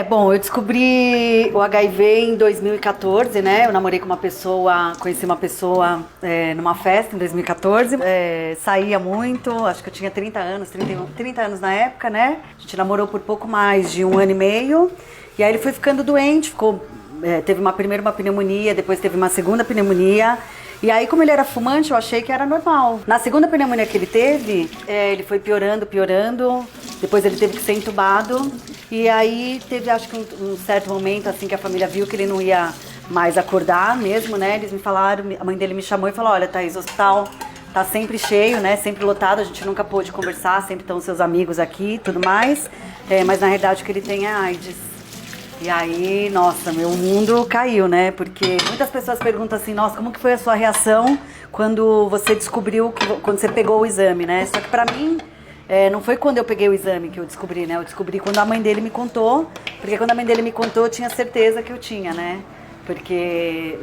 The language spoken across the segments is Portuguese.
Bom, eu descobri o HIV em 2014, né? Eu namorei com uma pessoa, conheci uma pessoa numa festa em 2014. Saía muito, acho que eu tinha 30 anos, 30 anos na época, né? A gente namorou por pouco mais de 1 ano e meio. E aí ele foi ficando doente, teve primeiro uma pneumonia, depois teve uma segunda pneumonia. E aí, como ele era fumante, eu achei que era normal. Na segunda pneumonia que ele teve, ele foi piorando. Depois ele teve que ser entubado. E aí teve, acho que um certo momento, assim, que a família viu que ele não ia mais acordar mesmo, né? Eles me falaram, a mãe dele me chamou e falou, olha, Thaís, o hospital tá sempre cheio, né? Sempre lotado, a gente nunca pôde conversar, sempre estão seus amigos aqui e tudo mais. Mas na realidade o que ele tem é AIDS. E aí, nossa, meu mundo caiu, né? Porque muitas pessoas perguntam assim, nossa, como que foi a sua reação quando você descobriu, quando você pegou o exame, né? Só que pra mim, não foi quando eu peguei o exame que eu descobri, né? Eu descobri quando a mãe dele me contou, porque quando a mãe dele me contou, eu tinha certeza que eu tinha, né? Porque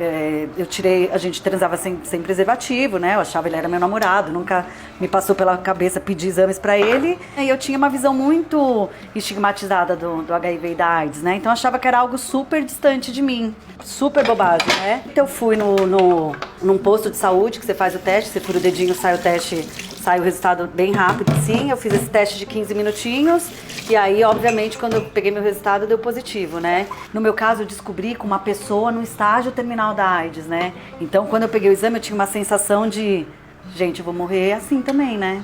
a gente transava sem preservativo, né? Eu achava ele era meu namorado, nunca me passou pela cabeça pedir exames pra ele. E eu tinha uma visão muito estigmatizada do HIV e da AIDS, né? Então eu achava que era algo super distante de mim, super bobagem, né? Então eu fui num posto de saúde que você faz o teste, você fura o dedinho, sai o teste, sai o resultado bem rápido, sim. Eu fiz esse teste de 15 minutinhos e aí, obviamente, quando eu peguei meu resultado, deu positivo, né? No meu caso, eu descobri com uma pessoa no estágio terminal da AIDS, né? Então, quando eu peguei o exame, eu tinha uma sensação de, gente, eu vou morrer assim também, né?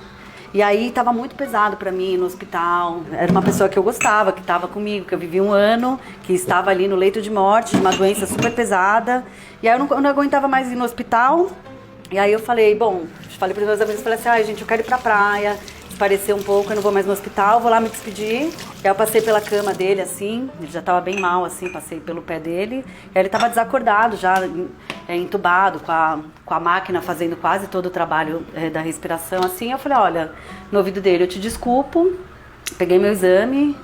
E aí, tava muito pesado pra mim no hospital. Era uma pessoa que eu gostava, que tava comigo, que eu vivi 1 ano, que estava ali no leito de morte, de uma doença super pesada. E aí, eu não aguentava mais ir no hospital. E aí eu falei para os meus amigos, falei assim, ai gente, eu quero ir pra praia, esparecer um pouco, eu não vou mais no hospital, vou lá me despedir. E aí eu passei pela cama dele, assim, ele já tava bem mal, assim, passei pelo pé dele. E aí ele tava desacordado, já entubado, com a máquina fazendo quase todo o trabalho da respiração, assim. Eu falei, olha, no ouvido dele, eu te desculpo, peguei meu exame.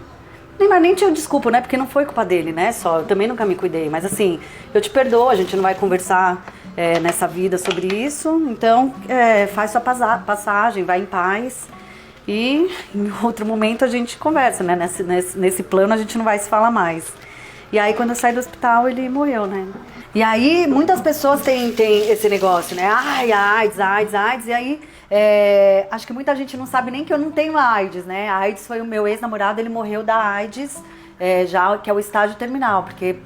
Nem te desculpo, né? Porque não foi culpa dele, né? Só, eu também nunca me cuidei. Mas assim, eu te perdoo, a gente não vai conversar nessa vida sobre isso. Então, faz sua passagem, vai em paz. E em outro momento a gente conversa, né? Nesse plano a gente não vai se falar mais. E aí, quando eu saí do hospital, ele morreu, né? E aí, muitas pessoas têm esse negócio, né? Ai, AIDS. E aí, acho que muita gente não sabe nem que eu não tenho a AIDS, né? A AIDS foi o meu ex-namorado, ele morreu da AIDS, já que é o estágio terminal. Porque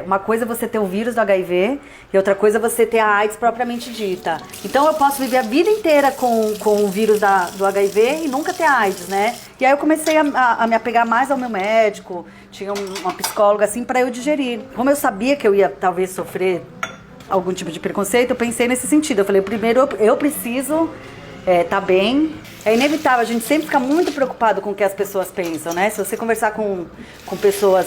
uma coisa é você ter o vírus do HIV e outra coisa é você ter a AIDS propriamente dita. Então, eu posso viver a vida inteira com o vírus do HIV e nunca ter AIDS, né? E aí eu comecei a me apegar mais ao meu médico, tinha uma psicóloga assim para eu digerir. Como eu sabia que eu ia talvez sofrer algum tipo de preconceito, eu pensei nesse sentido. Eu falei, primeiro eu preciso tá bem. É inevitável, a gente sempre fica muito preocupado com o que as pessoas pensam, né? Se você conversar com pessoas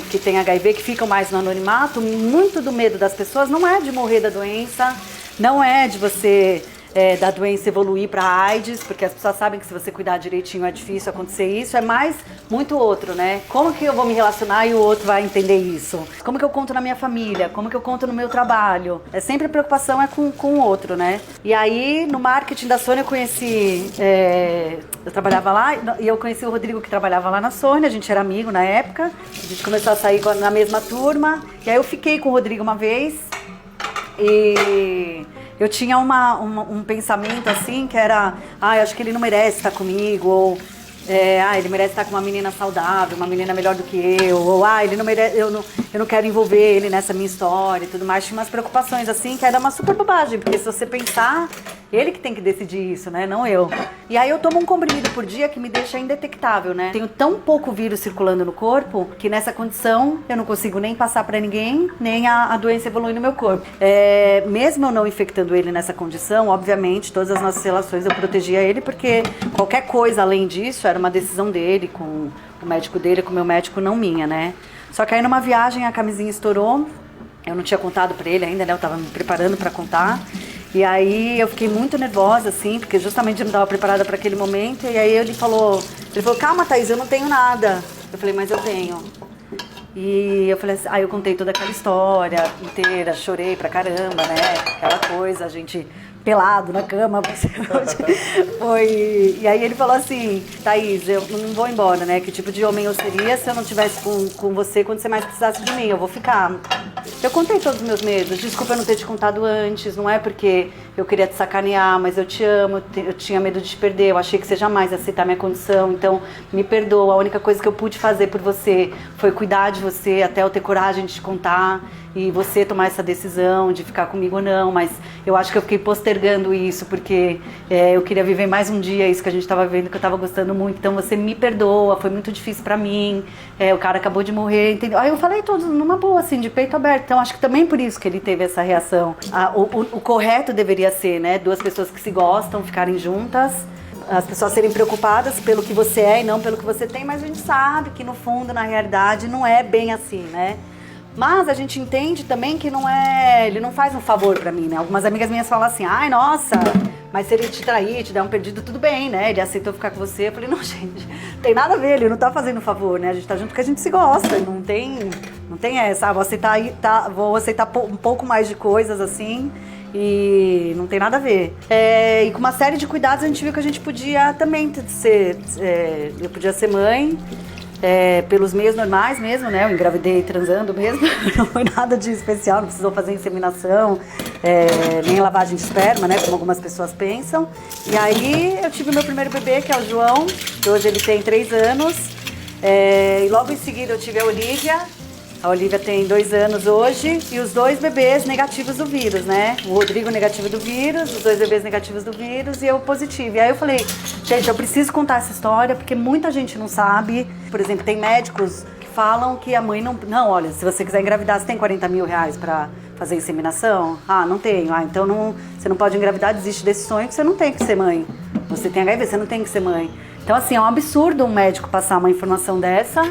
que têm HIV, que ficam mais no anonimato, muito do medo das pessoas não é de morrer da doença, não é de você da doença evoluir para AIDS, porque as pessoas sabem que se você cuidar direitinho é difícil acontecer isso, é mais muito outro, né? Como que eu vou me relacionar e o outro vai entender isso? Como que eu conto na minha família? Como que eu conto no meu trabalho? Sempre a preocupação é com o outro, né? E aí, no marketing da Sony, eu conheci... eu trabalhava lá e eu conheci o Rodrigo, que trabalhava lá na Sony, a gente era amigo na época, a gente começou a sair na mesma turma, e aí eu fiquei com o Rodrigo uma vez e... eu tinha um pensamento assim, que era, eu acho que ele não merece estar comigo, ou ele merece estar com uma menina saudável, uma menina melhor do que eu, ou ele não merece, eu não quero envolver ele nessa minha história e tudo mais. Tinha umas preocupações assim, que era uma super bobagem, porque se você pensar, ele que tem que decidir isso, né, não eu. E aí eu tomo um comprimido por dia que me deixa indetectável, né. Tenho tão pouco vírus circulando no corpo, que nessa condição eu não consigo nem passar pra ninguém, nem a doença evoluir no meu corpo. Mesmo eu não infectando ele nessa condição, obviamente, todas as nossas relações eu protegia ele, porque qualquer coisa além disso era uma decisão dele, com o médico dele, com o meu médico, não minha, né. Só que aí numa viagem a camisinha estourou, eu não tinha contado pra ele ainda, né, eu tava me preparando pra contar. E aí eu fiquei muito nervosa, assim, porque justamente eu não estava preparada para aquele momento. E aí ele falou, calma, Thaís, eu não tenho nada. Eu falei, mas eu tenho. E eu falei assim, aí eu contei toda aquela história inteira, chorei pra caramba, né? Aquela coisa, a gente pelado na cama. Foi... E aí ele falou assim, Thaís, eu não vou embora, né? Que tipo de homem eu seria se eu não estivesse com você quando você mais precisasse de mim? Eu vou ficar. Eu contei todos os meus medos. Desculpa eu não ter te contado antes. Não é porque eu queria te sacanear, mas eu te amo. Eu tinha medo de te perder. Eu achei que você jamais ia aceitar minha condição. Então, me perdoa. A única coisa que eu pude fazer por você foi cuidar de você até eu ter coragem de te contar. E você tomar essa decisão de ficar comigo ou não, mas eu acho que eu fiquei postergando isso, porque eu queria viver mais um dia isso que a gente estava vendo, que eu estava gostando muito, então você me perdoa, foi muito difícil pra mim, o cara acabou de morrer, entendeu? Aí eu falei tudo numa boa, assim, de peito aberto, então acho que também por isso que ele teve essa reação. O correto deveria ser, né, duas pessoas que se gostam, ficarem juntas, as pessoas serem preocupadas pelo que você é e não pelo que você tem, mas a gente sabe que no fundo, na realidade, não é bem assim, né? Mas a gente entende também que não é, ele não faz um favor pra mim, né? Algumas amigas minhas falam assim, ai, nossa, mas se ele te trair, te der um perdido, tudo bem, né? Ele aceitou ficar com você. Eu falei, não, gente, não tem nada a ver, ele não tá fazendo um favor, né? A gente tá junto porque a gente se gosta, não tem essa, vou aceitar um pouco mais de coisas assim, e não tem nada a ver. E com uma série de cuidados a gente viu que a gente podia também ser, eu podia ser mãe, pelos meios normais mesmo, né? Eu engravidei transando mesmo, não foi nada de especial, não precisou fazer inseminação, nem lavagem de esperma, né? Como algumas pessoas pensam. E aí eu tive meu primeiro bebê, que é o João, que hoje ele tem 3 anos. E logo em seguida eu tive a Olivia. A Olivia tem 2 anos hoje e os 2 bebês negativos do vírus, né? O Rodrigo negativo do vírus, os 2 bebês negativos do vírus e eu positivo. E aí eu falei, gente, eu preciso contar essa história porque muita gente não sabe. Por exemplo, tem médicos que falam que a mãe não... Não, olha, se você quiser engravidar, você tem 40 mil reais pra fazer inseminação? Ah, não tenho. Ah, então você não pode engravidar, desiste desse sonho que você não tem que ser mãe. Você tem HIV, você não tem que ser mãe. Então, assim, é um absurdo um médico passar uma informação dessa.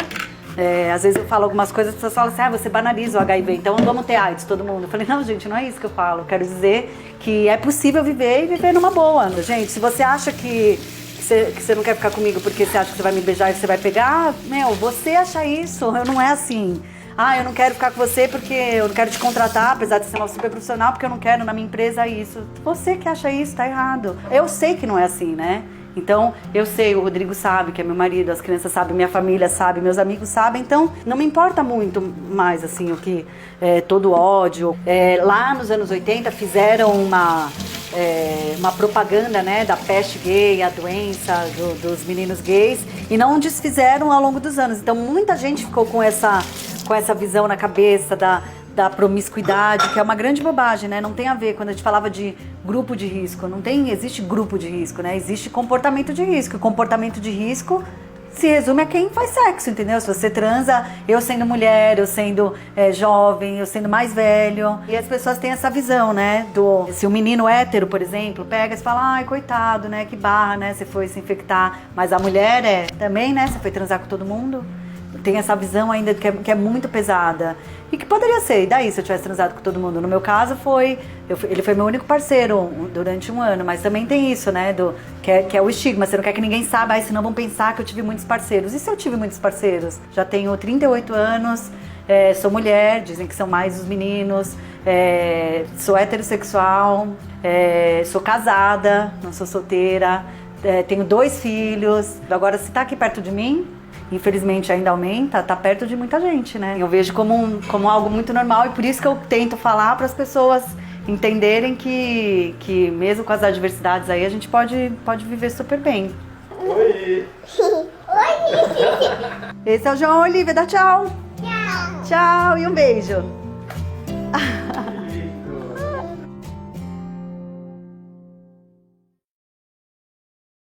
Às vezes eu falo algumas coisas, as pessoas falam assim, você banaliza o HIV, então vamos ter AIDS, todo mundo. Eu falei, não, gente, não é isso que eu falo. Eu quero dizer que é possível viver e viver numa boa. Gente, se você acha que você não quer ficar comigo porque você acha que você vai me beijar e você vai pegar, você acha isso, não é assim. Ah, eu não quero ficar com você porque eu não quero te contratar, apesar de ser uma super profissional, porque eu não quero na minha empresa isso. Você que acha isso, tá errado. Eu sei que não é assim, né? Então, eu sei, o Rodrigo sabe, que é meu marido, as crianças sabem, minha família sabe, meus amigos sabem, então não me importa muito mais, assim, o que todo ódio. Lá nos anos 80 fizeram uma propaganda, né, da peste gay, a doença dos meninos gays, e não desfizeram ao longo dos anos. Então, muita gente ficou com essa visão na cabeça da promiscuidade, que é uma grande bobagem, né? Não tem a ver, quando a gente falava de grupo de risco, existe grupo de risco, né? Existe comportamento de risco. E comportamento de risco se resume a quem faz sexo, entendeu? Se você transa, eu sendo mulher, eu sendo jovem, eu sendo mais velho. E as pessoas têm essa visão, né? Se um menino hétero, por exemplo, pega e fala, ai, coitado, né? Que barra, né? Você foi se infectar. Mas a mulher também, né? Você foi transar com todo mundo. Tem essa visão ainda que é muito pesada. E que poderia ser, e daí se eu tivesse transado com todo mundo? No meu caso ele foi meu único parceiro durante 1 ano, mas também tem isso, né, que é o estigma, você não quer que ninguém saiba, senão vão pensar que eu tive muitos parceiros. E se eu tive muitos parceiros? Já tenho 38 anos, sou mulher, dizem que são mais os meninos, sou heterossexual, sou casada, não sou solteira, tenho 2 filhos. Agora, se tá aqui perto de mim, infelizmente ainda aumenta, tá perto de muita gente, né? Eu vejo como algo muito normal e por isso que eu tento falar para as pessoas entenderem que mesmo com as adversidades aí, a gente pode viver super bem. Oi! Oi! Esse é o João Olivia, dá tchau! Tchau! Tchau e um beijo!